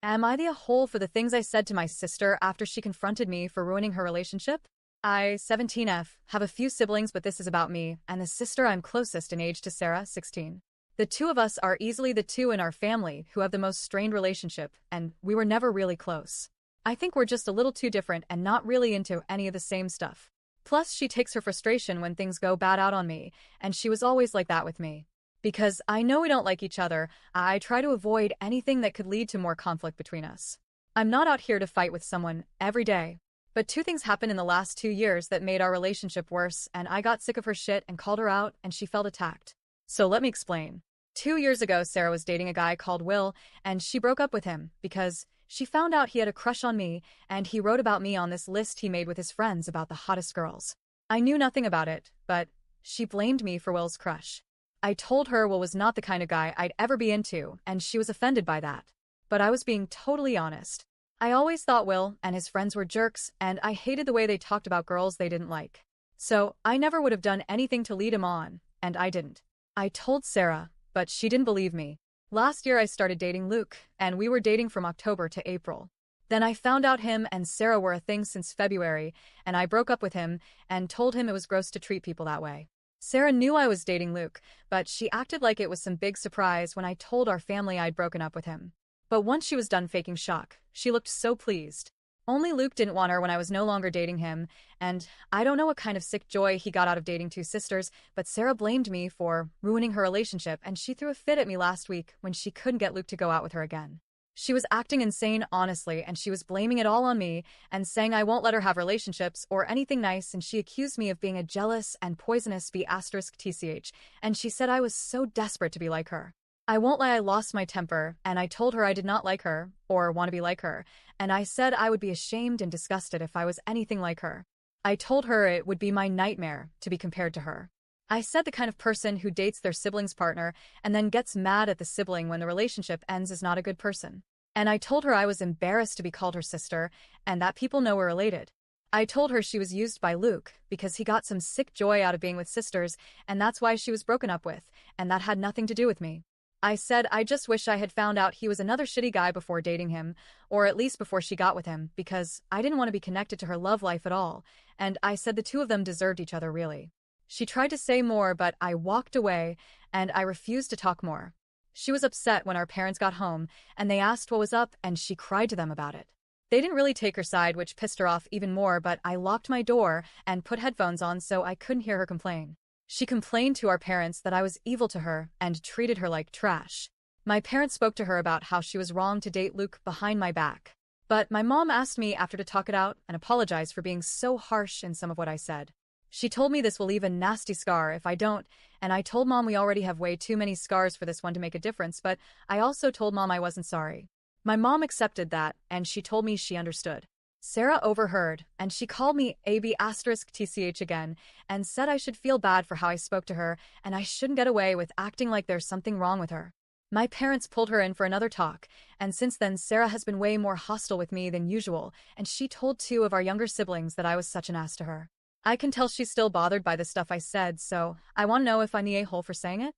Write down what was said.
Am I the a-hole for the things I said to my sister after she confronted me for ruining her relationship? I, 17F, have a few siblings, but this is about me and the sister I'm closest in age to, Sarah, 16. The two of us are easily the two in our family who have the most strained relationship, and we were never really close. I think we're just a little too different and not really into any of the same stuff. Plus, she takes her frustration when things go bad out on me, and she was always like that with me. Because I know we don't like each other, I try to avoid anything that could lead to more conflict between us. I'm not out here to fight with someone every day. But two things happened in the last 2 years that made our relationship worse, and I got sick of her shit and called her out, and she felt attacked. So let me explain. 2 years ago, Sarah was dating a guy called Will, and she broke up with him because she found out he had a crush on me, and he wrote about me on this list he made with his friends about the hottest girls. I knew nothing about it, but she blamed me for Will's crush. I told her Will was not the kind of guy I'd ever be into, and she was offended by that. But I was being totally honest. I always thought Will and his friends were jerks, and I hated the way they talked about girls they didn't like. So I never would have done anything to lead him on, and I didn't. I told Sarah, but she didn't believe me. Last year I started dating Luke, and we were dating from October to April. Then I found out him and Sarah were a thing since February, and I broke up with him and told him it was gross to treat people that way. Sarah knew I was dating Luke, but she acted like it was some big surprise when I told our family I'd broken up with him. But once she was done faking shock, she looked so pleased. Only Luke didn't want her when I was no longer dating him, and I don't know what kind of sick joy he got out of dating two sisters, but Sarah blamed me for ruining her relationship, and she threw a fit at me last week when she couldn't get Luke to go out with her again. She was acting insane, honestly, and she was blaming it all on me and saying I won't let her have relationships or anything nice, and she accused me of being a jealous and poisonous B***TCH, and she said I was so desperate to be like her. I won't lie, I lost my temper, and I told her I did not like her, or want to be like her, and I said I would be ashamed and disgusted if I was anything like her. I told her it would be my nightmare to be compared to her. I said the kind of person who dates their sibling's partner and then gets mad at the sibling when the relationship ends is not a good person. And I told her I was embarrassed to be called her sister, and that people know we're related. I told her she was used by Luke because he got some sick joy out of being with sisters, and that's why she was broken up with, and that had nothing to do with me. I said I just wish I had found out he was another shitty guy before dating him, or at least before she got with him, because I didn't want to be connected to her love life at all, and I said the two of them deserved each other really. She tried to say more, but I walked away, and I refused to talk more. She was upset when our parents got home, and they asked what was up, and she cried to them about it. They didn't really take her side, which pissed her off even more, but I locked my door and put headphones on so I couldn't hear her complain. She complained to our parents that I was evil to her and treated her like trash. My parents spoke to her about how she was wrong to date Luke behind my back. But my mom asked me after to talk it out and apologize for being so harsh in some of what I said. She told me this will leave a nasty scar if I don't, and I told Mom we already have way too many scars for this one to make a difference, but I also told Mom I wasn't sorry. My mom accepted that, and she told me she understood. Sarah overheard, and she called me AB**TCH again, and said I should feel bad for how I spoke to her, and I shouldn't get away with acting like there's something wrong with her. My parents pulled her in for another talk, and since then Sarah has been way more hostile with me than usual, and she told two of our younger siblings that I was such an ass to her. I can tell she's still bothered by the stuff I said, so I want to know if I'm the a-hole for saying it?